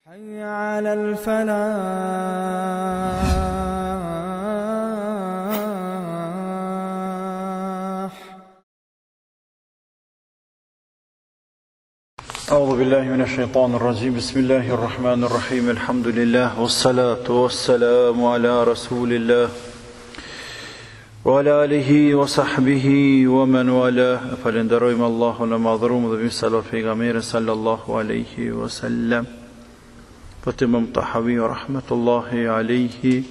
حي على الفلاح. أعوذ بالله من الشيطان الرجيم. بسم الله الرحمن الرحيم. الحمد لله والصلاة والسلام على رسول الله وعلى آله وصحبه ومن والاه. Falenderojmë Allahun e madhëruar dhe salat pejgamberit sallallahu alaihi wasallam. Imam Tahawi rahmetullahi alaihi,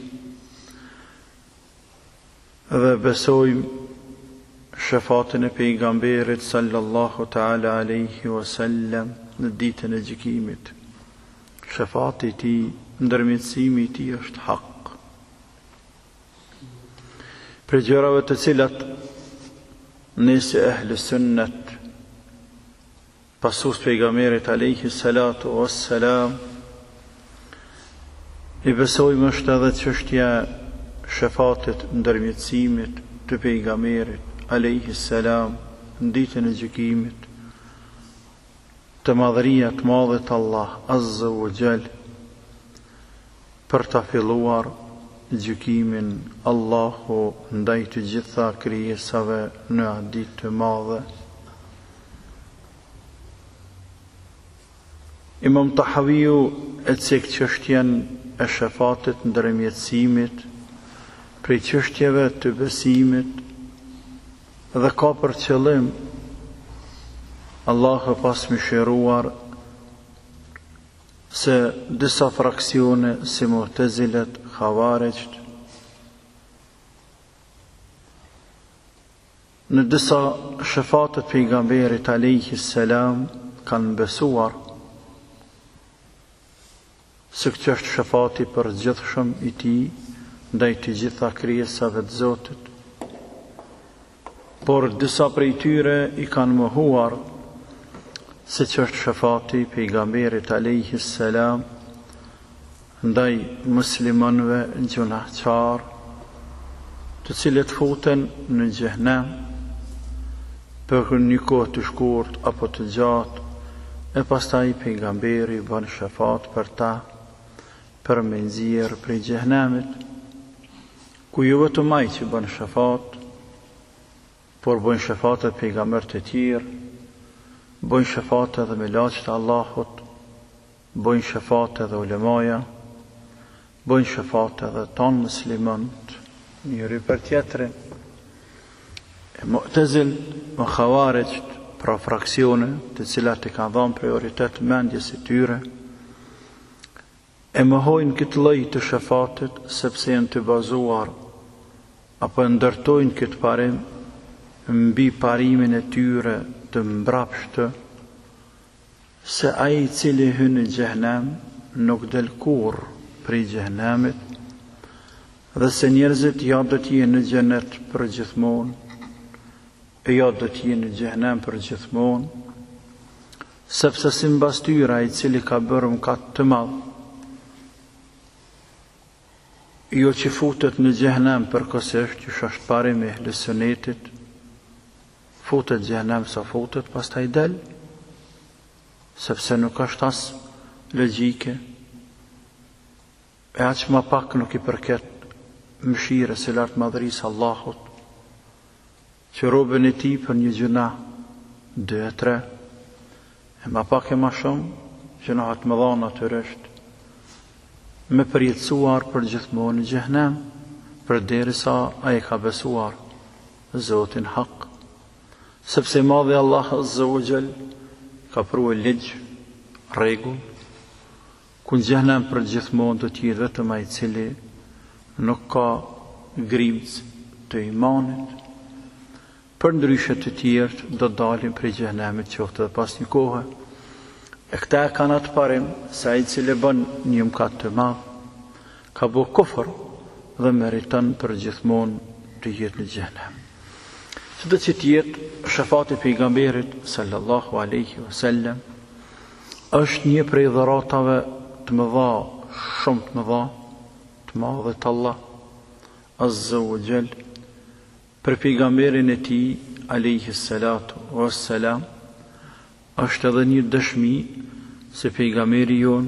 dhe besojmë shefatin e pejgamberit sallallahu ta'ala alaihi wasallam në ditën e gjykimit. Shefati i tij, ndërmjetësimi i tij është hak. Për gjërave të cilat ne si ehli sunnet, pasus pejgamberit alaihi salatu wassalam, i besojmë është edhe çështja shefatit, ndërmjetësimit të pejgamberit alaihi salam në ditën e gjykimit, të madhëria të madhe të Allah azza wa jall, për ta filluar gjykimin Allahu ndaj të gjitha krijesave në atë ditë të madhe. Imam Tahawiu e cek çështjen e shefatit, ndërmjetësimit, prej çështjeve të besimit, dhe ka për qëllim Allahu pas mëshiruar se disa fraksione si Mu'tazilet, Khawarijt, në disa shefatet pejgamberit alayhi salam kanë besuar se këtë është shefati për gjithshëm i tij ndaj të gjitha krijesave të Zotit. Por disa prej tyre i kanë mohuar se që është shefati pejgamberit alayhi salam ndaj muslimanëve gjunahçar, të cilët futen në xhenem për një kohë të shkurt apo të gjatë, e pastaj pejgamberi bën shefat për ta, për me nxjerr prej xhenemit, ku jo vetëm ai që bën shefat, por bën shefat edhe pejgamberët e tjerë, bën shefat edhe melaqët e Allahut, bën shefat edhe ulemaja, bën shefat edhe tonë muslimanët, njëri për tjetrin. E Mu'tazil, më Khawarijt, pra fraksione të cilat i kanë dhënë prioritet mendjes së tyre, e mohojnë këtë lloj të shefatit sepse janë të bazuar apo ndërtojnë këtë parim mbi parimin e tyre të mbrapshtë se ai i cili hyn në xhenem nuk del kurrë prej xhenemit, dhe se njerëzit ja do të jenë në xhenet për gjithmonë, e ja do të jenë në xhenem për gjithmonë, sepse sipas tyre ai i cili ka bërë mëkat të madh, jo që futet në xhenem përkohësisht, që është parim i ehli sunetit, futet xhenem sa futet, pastaj del, sepse nuk është as logjike, e aq më pak nuk i përket mëshirës së lartë madhërisë Allahut, që robën e tij për një gjuna 2-3, e më pak e më shumë gjunahet më dha natyrisht, me përjetësuar për gjithmonë në xhenem, përderisa ai ka besuar Zotin hak, sepse madhi Allah azza wa jall ka prua ligj, rregull, ku në xhenem për gjithmonë do të jetë vetëm ai i cili nuk ka grimc të imanit, për ndryshe të tjerë do dalin prej xhenemit qoftë edhe pas një kohe. E këta e kanë atë parim se ai i cili bën një mëkat të madh ka bë kufër dhe meriton për gjithmonë të jetë në xhenem. Çdo që të jetë, shefati pejgamberit sallallahu alaihi wasallam është një prej dhuratave të mëdha, shumë të mëdha, të madhe të Allah azza wa jall për pejgamberin e tij alaihi salatu wassalam, është edhe një dëshmi se pejgamberi jon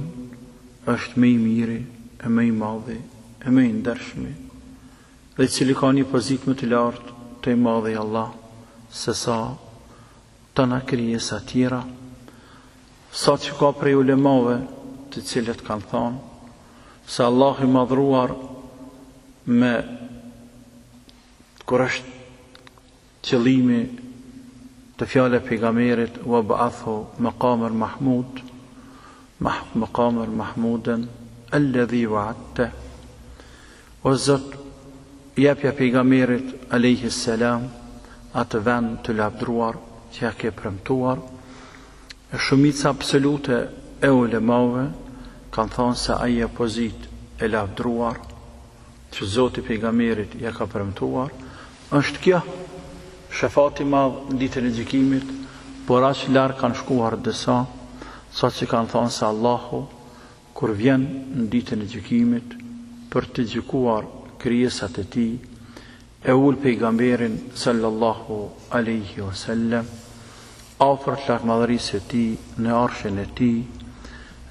është më i miri, e më i madhi, e më i ndershmi, dhe i cili ka një pozitë më të lartë te i madhi Allah, se sa tëna krijesa tjera, sa që ka prej ulemave të cilët kanë thonë, se Allah i madhruar me kur është qëllimi të fjale pejgamberit wa ba'athu maqaman mahmud, maqaman mahmuden alladhi wa'adta, o Zot jepja pejgamberit alayhi salam atë vend të lavdruar që ja ke premtuar. E shumica absolute e ulemave kanë thonë se ajo pozitë e lavdruar që Zoti pejgamberit ja ka premtuar është kjo, shefati madh në ditën e gjykimit, por aq larg kanë shkuar disa, sa që kanë thonë se Allahu kur vjen në ditën e gjykimit për të gjykuar krijesat e tij, e ul pejgamberin sallallahu alaihi wasallam afër të lartmadhërisë së tij në arshin e tij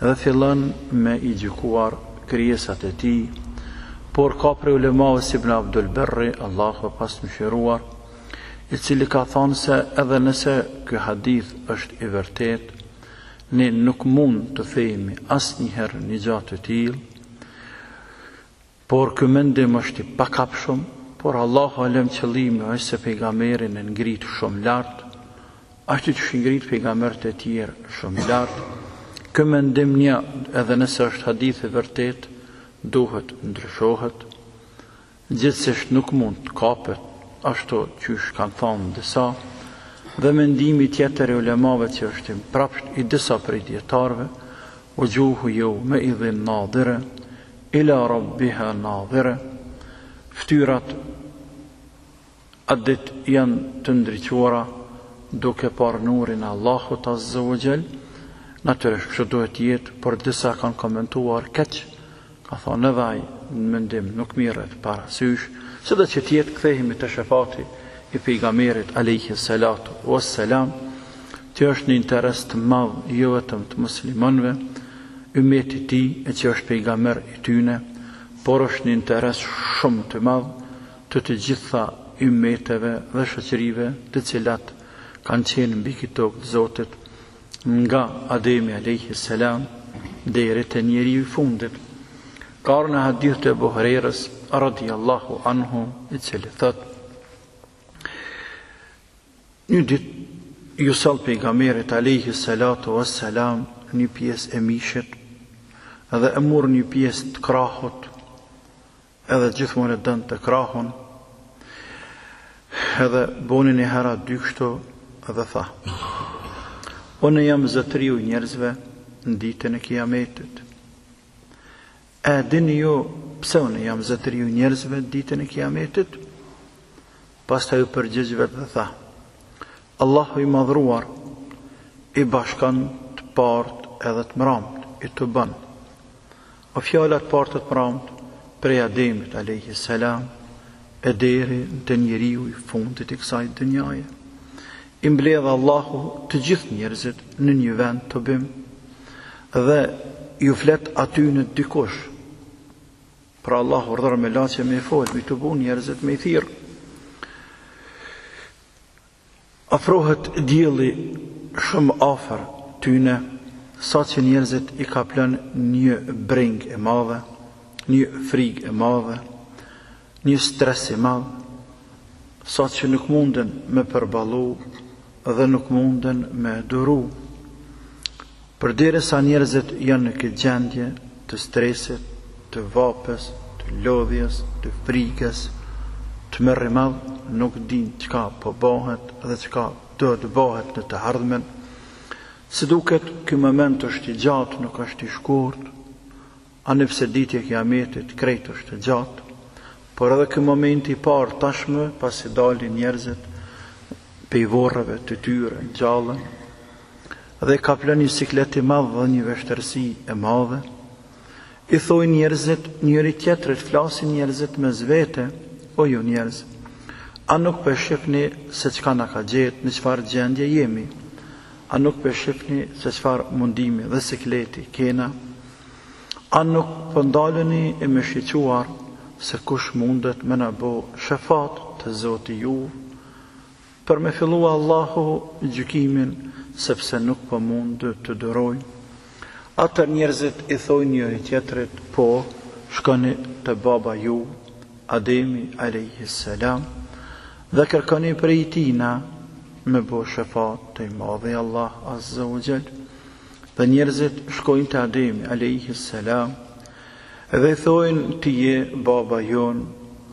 dhe fillon me i gjykuar krijesat e tij. Por ka prej ulemave si Ibn Abdul Berri, Allahu pas mëshiruar, i cili ka thonë se edhe nëse ky hadith është i vërtet, ne nuk mund të themi asnjëherë një gjë të tillë, por ky mendim është i pakapshëm, por Allahu alem qëllimi është se pejgamberin e ngrit shumë lart, ashtu që ngrit pejgamberët e tjerë shumë lart. Ky mendim një, edhe nëse është hadith i vërtet, duhet ndryshohet, gjithsesi nuk mund të kapet ashtu qysh kanë thonë disa, dhe mendimi tjetër i ulemave që është i mprapsht i disa prej dietarëve, wujuhu yawma'idhin nadhira ila rabbiha nadhira, ftyrat atë ditë janë të ndriçuara duke parë nurin e Allahut azza wa jall. Natyrisht kështu duhet jetë, por disa kanë komentuar keq, ka thonë edhe ai në mendim nuk mirret parasysh, se do që tjetë kthehemi të shefati i pejgamberit alayhi salatu wassalam, që është në interes të madh jo vetëm të muslimanëve, ummetit i tij e që është pejgamber i tyne, por është në interes shumë të madh të gjitha ummeteve dhe shoqërive të cilat kanë qenë mbi këtë tokë të Zotit nga Ademi alayhi salam deri te njeriu i fundit. Ka në hadith të Abu Hurairës radhiyallahu anhu, i cili thot: një ditë ju sall pejgamberit alayhi salatu wassalam një pjesë e mishit, edhe e mor një pjesë të krahut, edhe gjithmonë e dënë të krahun, edhe boni një hera dy kështu, edhe tha: unë jam zotëriu i njerëzve në ditën e kiametit. E dini ju pse unë jam zotëriu i njerëzve në ditën e kiametit? Pastaj u përgjigj vetë dhe tha: Allahu i madhruar i bashkan të partë edhe të mramët, i të bën. O fjallat partë të mramët prej Ademit alayhi salam e deri të njeriu i fundit i kësaj dënjaje. I mbledh Allahu të gjithë njerëzit në një vend të bim dhe ju flet aty në dikush. Pra Allahu urdhër me laçe me fol, me të bu njerëzit me thirr. Afrohet dielli shumë afër tyne, sa që njerëzit i ka plën një breng e madhe, një frigë e madhe, një stres i madh, sa që nuk munden me përballu dhe nuk munden me duru. Përderisa njerëzit janë në këtë gjendje të stresit, të vapës, të lodhjes, të frikës, të merri madh, nuk din çka po bëhet dhe çka do të bëhet në të ardhmen. Se duket ky moment është i gjatë, nuk është i shkurt, anëpse ditja e kiametit krejt është e gjatë, por edhe ky moment i parë tashmë pasi dalin njerëzit pe i vorrave të tyre në gjallën, dhe ka plën një siklet i madh dhe një vështërsi e madhe, i thojnë njerëzit njëri tjetrit, flasin njerëzit me zvete: o ju njerëz, a nuk po shihni se çka na ka gjetë, në çfarë gjendje jemi? A nuk po shihni se çfarë mundimi dhe sikleti kena? A nuk pëndaleni e me shiquar se kush mundet me në bo shefat të Zoti ju, për me fillu Allahu gjykimin, sepse nuk po mund të dërojnë. Atër njerëzit i thojnë njëri tjetrit, po, shkoni të baba ju, Ademi a.s. dhe kërkoni prej tina me bo shefat të i madhi Allah Azza wa Jall. Dhe njerëzit shkojnë të Ademi a.s. dhe i thojnë ti je baba jon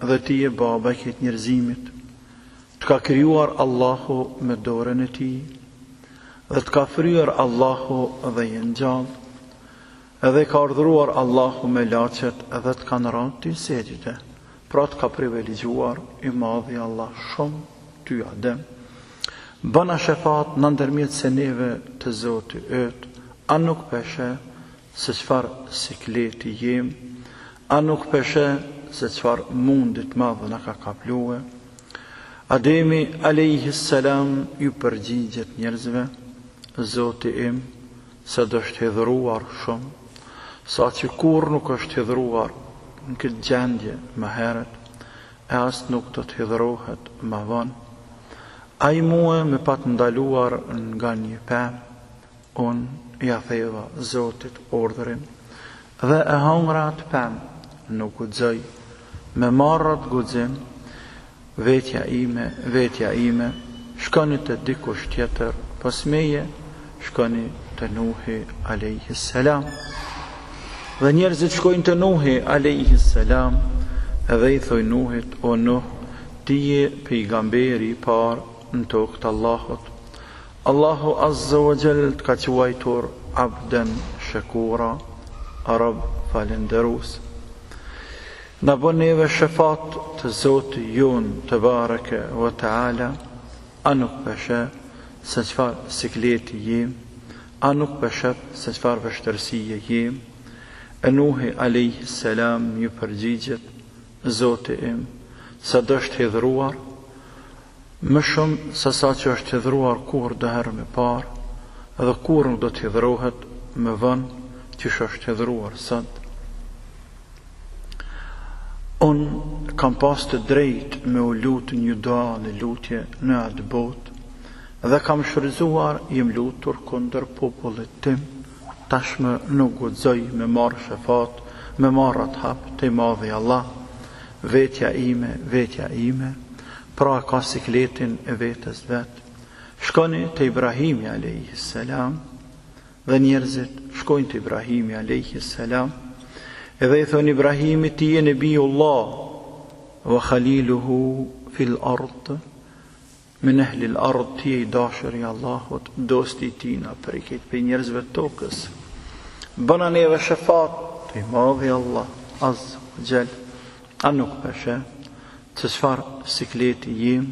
dhe ti je baba i këtë njerëzimit. Të ka krijuar Allahu me dorën e tij dhe të ka fryer Allahu dhe jenë gjallë, edhe ka urdhëruar Allahu me laçet edhe të kanë rënë ty sejdë. Pra të ka privilegjuar i madhi Allah shumë ty Adem. Bëna shefat në ndërmjet se neve të Zoti yt, a nuk peshe se çfarë sikleti jem, a nuk peshe se çfarë mundit madh na ka kaplue. Ademi a.s. ju përgjigjet njerëzve, Zoti im, se do është hidhruar shumë, sa që kur nuk është hidhruar në këtë gjendje më herët, e as nuk do të hidhrohet më vonë. Ai mua me pat ndaluar nga një pemë, unë ja theva Zotit ordrin, dhe e hangra atë pemë, nuk guxoj, me marrat guxim, vetja ime, shkoni të dikush tjetër, pas meje, shkoni të Nuhi a.s. Dhe njerëzit shkojnë të Nuhi a.s. edhe i thoj Nuhit, o Nuh, ti je pejgamberi i parë në tokë të Allahut. Allahu Azza wa Jall të ka quajtur abden shakura, Arab falenderus. Në bën neve shefat të Zoti jon të bareke wa ta'ala, a nuk peshe se qfar sikleti jem, a nuk peshet se qfar vështërsie jem. E Nuhi a.s. ju përgjigjet, Zoti im, sa do është hidhruar, më shumë se sa që është hidhruar kur dëherë me parë, edhe kur nuk do të hidhrohet më vonë që është hidhruar sot. Unë kam pas të drejt me u lutë një dua në lutje në atë botë, dhe kam shfrytzuar jem lutur kundër popullit tim. Tashmë nuk guxoj me marrë shefat, me marrë atë hap të i madhi Allah. Vetja ime, pra ka sikletin e vetës vetë. Shkoni të Ibrahimi a.s. dhe njerëzit shkojnë të Ibrahimi a.s. edhe i thonë Ibrahimi, ti je nebijullah, wa khaliluhu fil ardh, min ehli l-ardh, ti je i dashur i Allahut, dosti tina për i këtë për njerëzve tokës. Bëna neve shefat të i madhi Allah Azza wa Jall, a nuk peshe që çfar sikleti jem,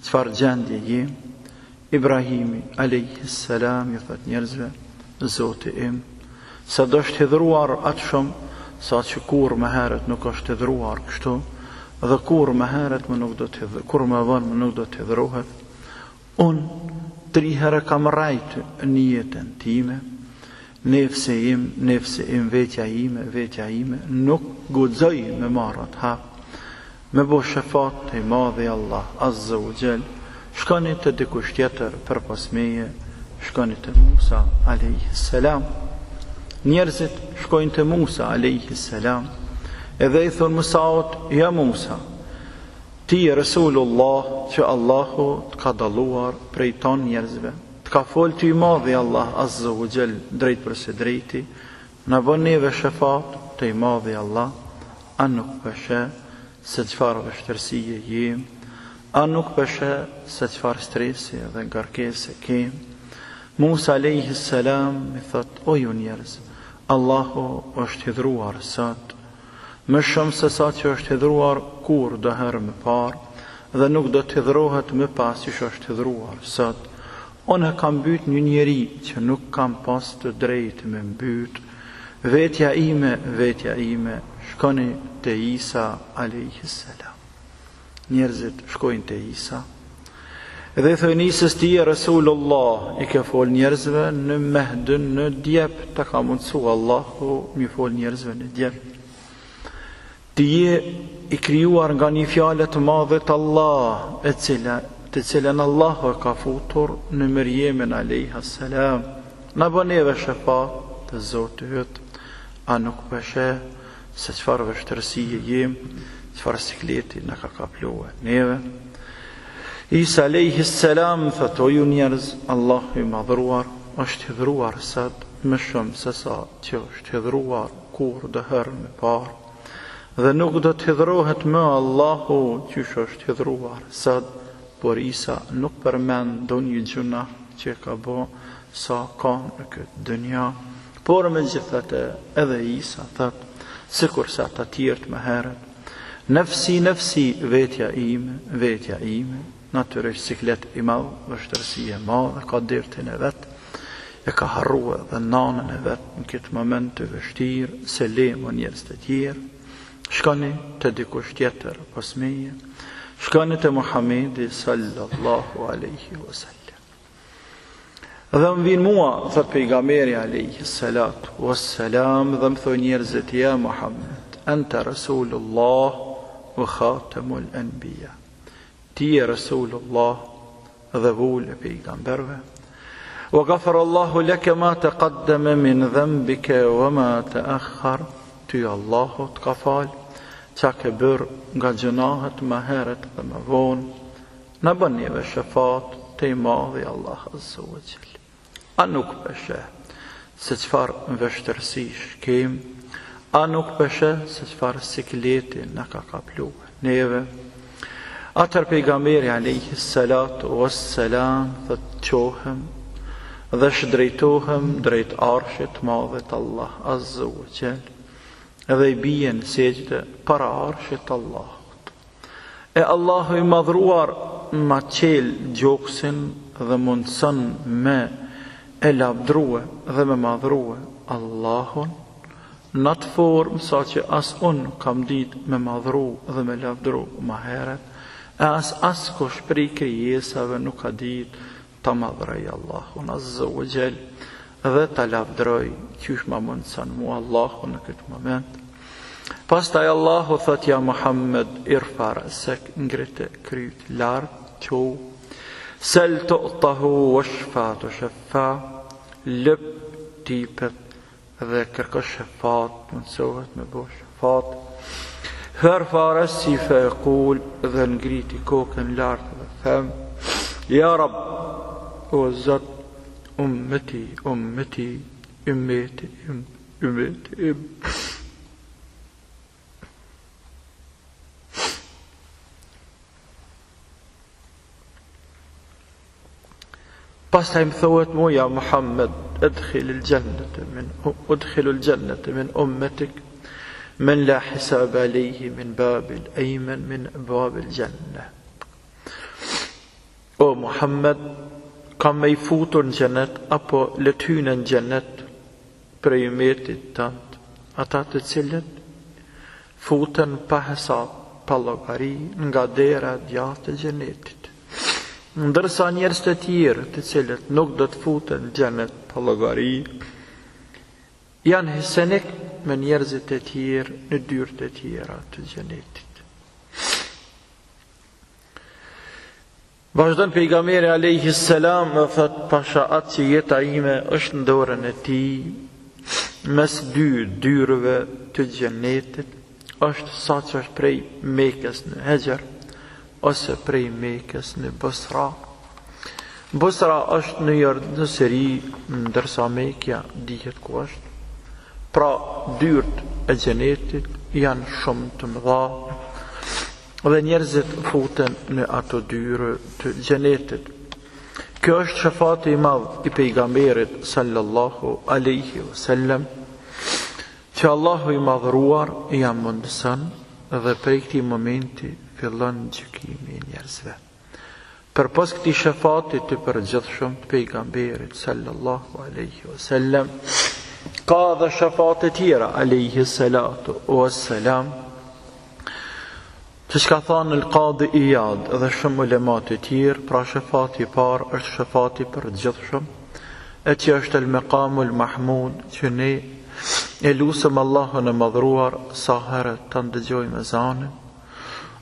çfar gjendje jem. Ibrahimi a.s. ju thot njerëzve, Zoti im, sa do është hidhruar atë shumë, sa që kur më herët nuk është hidhruar kështu, dhe kur më herët më nuk do të hidhruhet, kur më vonë më nuk do të hidhruhet. Unë 3 herë kam rajtë në jetën time, nefse im, vetja ime, nuk guxoj me marrat hap, me bo shefat të i madhi Allah Azza wa Jall. Shkoni të dikush tjetër për pas meje, shkoni të Musa a.s. Njerëzit shkojnë të Musa a.s. edhe i thonë Musaut, ja Musa, ti je Rasulullah që Allahu të ka dalluar prej ton njerëzve, të ka folë të i madhi Allah Azza wa Jall drejt për së drejti, në bën neve shefat të i madhi Allah. A nuk peshe se qfar vështërsie jem, a nuk peshe se qfar stresi dhe ngarkese kem. Musa a.s. i thot, o ju njerëz, Allahu është hidhruar sot, më shumë se sa që është hidhruar kur dëherë më parë, dhe nuk do të hidhrohet më pas që është hidhruar sot. Unë kam mbyt një njeri që nuk kam pas të drejtë me mbyt. Vetja ime, shkoni të Isa a.s. Njerëzit shkojnë të Isa, Edhe thoi nisës ti e Rasulullah, i ke fol njerëzve në mehdën në djep, ta ka mundësu Allahu mi fol njerëzve në djep. Ti je i krijuar nga një fjalë të madhe të Allah, të cilën Allahu e ka futur në Mërjemin alayha salam. Na bëneve shefat të Zotit yt, a nuk peshe se çfarë vështirësie jem, çfarë sikleti na ka kapluar neve. Isa alayhi salam thot o ju njerëz, Allahu i madhruar është hidhruar sot më shumë se sa që është hidhruar kur do herë më parë. Dhe nuk do të hidhrohet më Allahu qysh është hidhruar sot, por Isa nuk përmend ndonjë gjuna që ka bë sa ka në këtë dynja, por megjithatë edhe Isa thot, sikur sa ata tjerë më herët, nafsi nafsi, vetja ime, natyrisht siklet i madh, vështirësi e madhe, ka dertin e vet, e ka harruar dhe nanën e vet në këtë moment të vështirë, se lemo njerëz të tjerë. Shkoni të dikush tjetër pas meje, shkoni të Muhamedi sallallahu alaihi wasallam. Dhe më vinë mua, thot pejgamberi alaihi salatu wassalam, dhe më thoi njerëzit, ja Muhammed, anta Rasulullah wa khatamul anbiya. Ti e Rasulullah dhe vullë e pejgamberve. Wa ghafara Allahu laka ma taqaddama min dhanbika wa ma ta'akhkhar. Ty Allahu të ka falë qa ke bërë nga gjunahet më herët dhe më vonë. Në bën njëve shëfat të i madhi Allah azza wa jall. A nuk peshe se qfar vështërsish kem, a nuk peshe se qfar sikleti në ka kapluar neve. Atër pejgamberi alayhi salatu wassalam thot qohem dhe shdrejtohem drejt arshit madhet Allah azza wa jall, edhe i bien sejdë para arshit Allahut. E Allahu i madhruar ma qel gjoksin dhe mundësën me e labdruhe dhe me madhruhe Allahun në të formë sa që as unë kam dit me madhru dhe me labdru ma heret, e as kush prej krijesave nuk ka dit ta madhroj Allahun azza wa jall dhe ta lavdroj qysh ma mundësan mu Allahu në këtë moment. Pastaj Allahu thot ja Muhammed, irfa ra'sak, ngrite kryt lartë, qo, sel tu'tahu washfa tushaffa, lëp tipet dhe kërko shafat, mundsohet me bo shafat. Hër faresi fe e kul dhe ngriti kokën lartë dhe them, ja Rab, o Zot, ummeti, ummeti. Pastaj më thuhet mu, ja Muhammed, udkhilul jannata min ummetik, men la hisab alayhi min babil ayman min abwabil janna. O Muhammed, kam me I futur në gjennet, apo lethynë në gjennet prej ummetit tënd, ata të cilët futen pa hesab, pa llogari, nga dera djathtë të gjennetit. Ndërsa njerëz të tjerë të cilët nuk do të futen në xhenet pa llogari, janë hisenik me njerëzit e tjerë në dyert e tjera të xhenetit. Vazhdon pejgamberi alayhi salam dhe thot, pasha atë që jeta ime është në dorën e tij, mes dy dyrëve të xhenetit, është sa që është prej Mekës në Hexher ose prej Mekës në Basra. Basra është në Jordani, ndërsa Mekja dihet ku është. Pra dyert e xhenetit janë shumë të mëdha dhe njerëzit futen në ato dyre të xhenetit. Kjo është shefati I madh I pejgamberit sallallahu alaihi wasallam, që Allahu I madhruar ja mundëson dhe prej këtij momenti fillon gjykimi I njerëzve. Përpos këtij shefati të përgjithshëm të pejgamberit sallallahu alaihi wasallam, ka dhe shefate tjera alaihi salatu wassalam, Siç ka thënë Al-Qadi Iyad dhe shumë ulemat të tjerë, pra shefati i parë është shefati për gjithshëm, e që është el-Maqamul Mahmud, që ne e lusëm Allahun e madhruar sa herët të ndëgjojmë ezanin.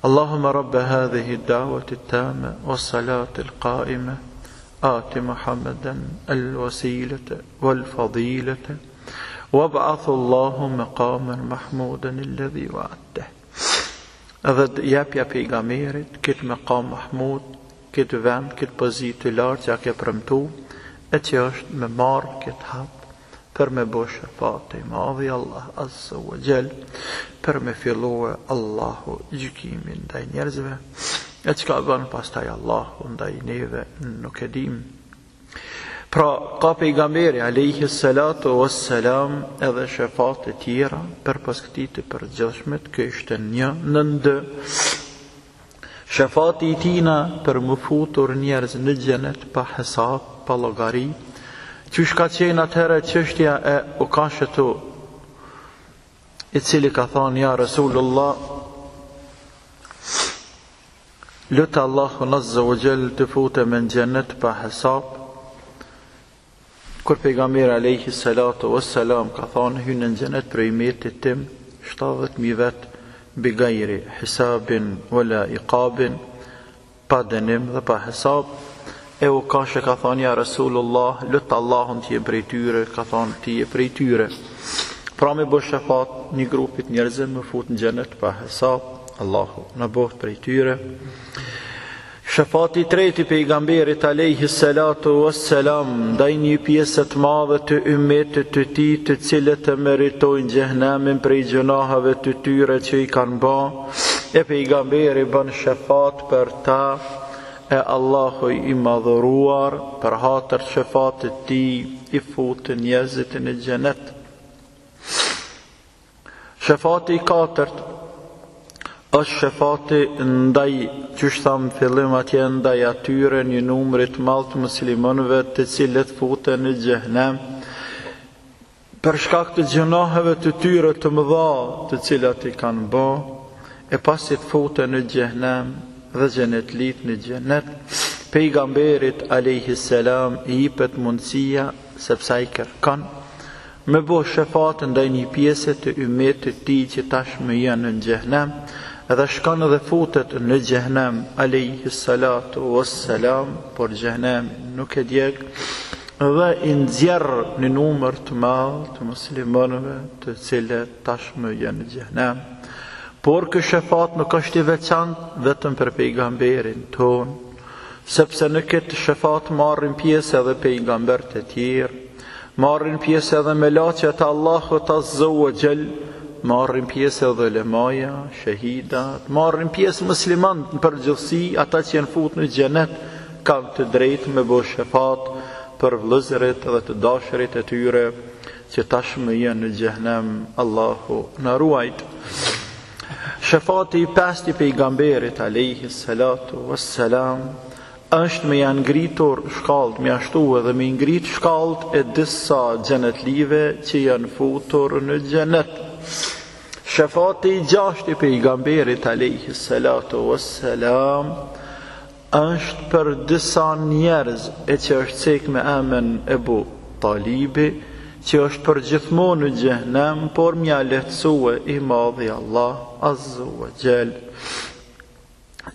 Allahumma rabbe hadhihi ad-da'wati at-tamma was-salati al-qa'ima ati Muhammadan al-wasilata wal-fadilata wab'athu Allahu maqaman mahmudan alladhi wa'adtahu. Edhe japja pejgamberit këtë maqam mahmud, këtë vend, këtë pozitë të lartë që a ke premtu, e që është me marrë këtë hap për me bo shefate i madhi Allah Azza wa Jall, për me filluar Allahu gjykimin ndaj njerëzve, e që ka bënë pastaj Allahu ndaj neve nuk e dim. Pra, ka pejgamberi alayhi salatu wassalam edhe shefate tjera për pas këtij të përgjithshmet, ky ishte një në ndë. Shefati i tina për më futur njerëz në xhenet pa hesab, pa llogari, qysh ka qenë atëherë çështja e ukashëtu, i cili ka thënë ja Rasulullah, lutë Allahun Azza wa Jall të futem në xhenet pa hesab. Kur pejgamberi alayhi salatu wassalam ka thënë hyn në xhenet për umetit tim 70.000 vet bi ghairi hisabin wala iqabin, pa dënim dhe pa hesab. E u kashe ka thënë ja Rasulullah, lutë Allahun të je prej tyre, ka thënë ti je prej tyre. Pra me bo shefat një grupit njerëzve më fut në xhenet pa hesab, Allahu na bëft prej tyre. Shefati treti pejgamberit alayhi salatu wassalam ndaj një pjesë të madhe të ummetit të tij, të cilët e meritojnë xhehenemin prej gjunaheve të tyre që i kanë bë, e pejgamberi bën shefat për ta, e Allahu i madhëruar për hatër shefatit të tij i futën njerëzit në xhenet. Shefati i katërt është shefati ndaj, që thamë fillim atje, ndaj atyre një numrit madh të muslimanëve të cilët futen në xhehenem për shkak të gjunaheve të tyre të mëdha të cilat i kanë bë, e pasi të futen në xhehenem dhe xhenetlit në xhenet, pejgamberit alayhi salam i jepet mundësia, sepse ai kërkon me bo shefat ndaj një pjesë të ummetit të tij që tashmë janë në xhehenem, edhe shkon dhe futet në xhehenem alayhi salatu wassalam, por xhehenem nuk e djeg, dhe i nxjerr në numër të madh të muslimanëve të cilët tashmë janë në xhehenem. Por ky shefat nuk është i veçantë vetëm për pejgamberin ton, sepse në këtë shefat marrin pjesë edhe pejgamberët e tjerë, marrin pjesë edhe melaqet Allahut Azza wa Jall, marrin pjesë edhe ulemaja, shahidat, marrin pjesë muslimanët në përgjithësi, ata që janë futur në xhenet kanë të drejtë me bo shefat për vëllezërit dhe të dashurit e tyre që tashmë janë në xhehenem, Allahu na ruajt. Shefati i pestë i pejgamberit alayhi salatu wassalam është me janë ngritur shkallët, me ashtu edhe me ngrit shkallët e disa xhenetlive që janë futur në xhenet. Shefati i gjashtë i pejgamberit alayhi salatu wassalam është për disa njerëz, e që është cek me emën Ebu Talibi, që është për gjithmonë në xhehenem, por mja lehtësue i madhi Allah Azza wa Jall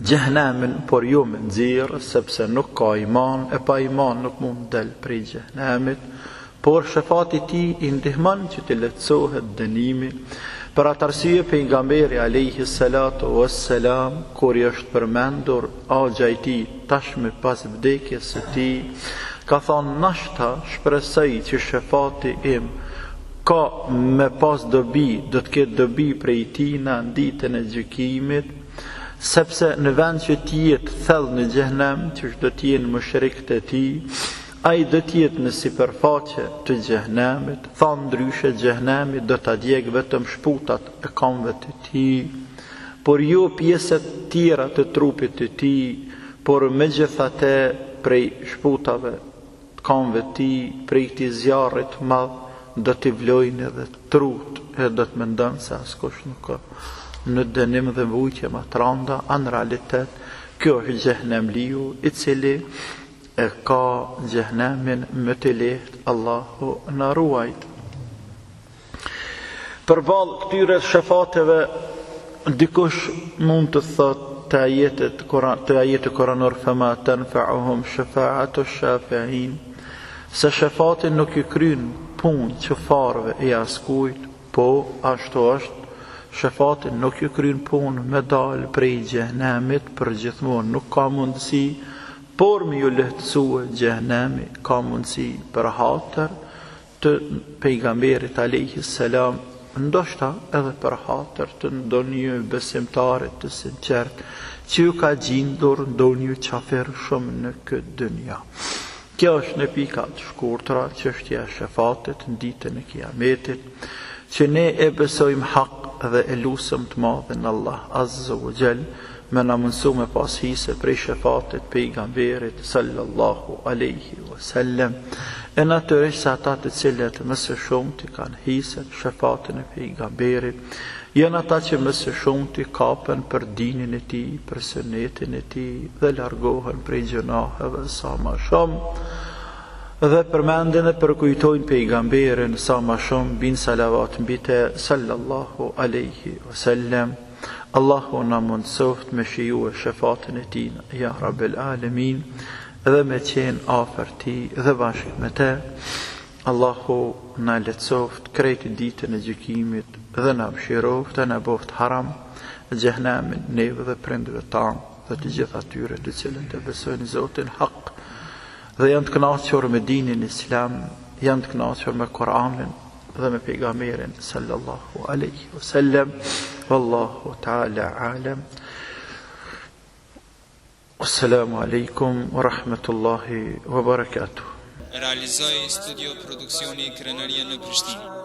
xhehenemin, por jo me nxirr, sepse nuk ka iman, e pa iman nuk mund del prej xhehenemit, por shefati i tij i ndihmon që të lehtësohet dënimi. Për atë arsye pejgamberi alayhi salatu wassalam, kur i është përmendur agja i tij tashmë pas vdekjes së tij, ka thonë nashta shpresoj që shefati im ka me pas dobi, do të ketë dobi prej tij në ditën e gjykimit, sepse në vend që t'jetë thellë në xhehenem, që do t'jenë mushrikët e tij, ai do t'jetë në sipërfaqe të xhehenemit, thonë ndryshe xhehenemi do t'a djeg vetëm shputat e këmbëve të tij, por jo pjesët tjera të trupit të tij, por megjithatë prej shputave të këmbëve të tij, prej këtij zjarrit madh, do t'i vlojnë edhe trut, e do të mendon se askush nuk ka në dënim dhe vujtje më të rënda, në realitet kjo është xhehenemliu i cili e ka xhehenemin më të lehtë, Allahu na ruajt. Përballë këtyre shefateve dikush mund të thotë të ajetë kuranor fema tanfa'uhum shafa'atu shafi'in, se shefatin nuk i kryen punë qëfarëve e askujt, po ashtu është, shefatin nuk i kryen punë me dalë prej xhehenemit për gjithmonë, nuk ka mundësi, por me ju lehtësue xhehenemi ka mundësi për hatër të pejgamberit alayhi salam, ndoshta edhe për hatër të ndonjë besimtarit të sinqert që ju ka gjindur ndonjë qafir shumë në këtë dynja. Kjo është në pika të shkurtra çështja e shefatit në ditën e Kiametit, që ne e besojmë hak dhe e lusëm të madhin Allah Azza wa Jall me na mundësu me pas hise prej shefatit pejgamberit sallallahu alaihi wasallam. E natyrisht se ata të cilët më së shumti kanë hiset shefatin e pejgamberit, janë ata që më së shumti kapen për dinin e tij, për sunetin e tij dhe largohen prej gjunaheve sa më shumë, dhe përmendin e përkujtojnë pejgamberin sa më shumë, bin salavat mbi te sallallahu alaihi wasallam. Allahu na mundsoft me shiju e shefatin e tij, ja Rabbel Alamin, dhe me qenë afër ti dhe bashkë me te. Allahu na lehtësoft krejt ditën e gjykimit dhe na mëshiroft dhe na boft haram xhehenemin neve dhe prindëve tanë dhe të gjithë atyre të cilët e besojnë Zotin hak dhe janë të kënaqur me dinin islam, janë të kënaqur me Kur'anin dhe me pejgamberin sallallahu alaihi wasallam. Wallahu ta'ala alam. Assalamu alaikum wa rahmatullahi wa barakatuh. Realizoi studio produksioni Krenaria në Prishtinë.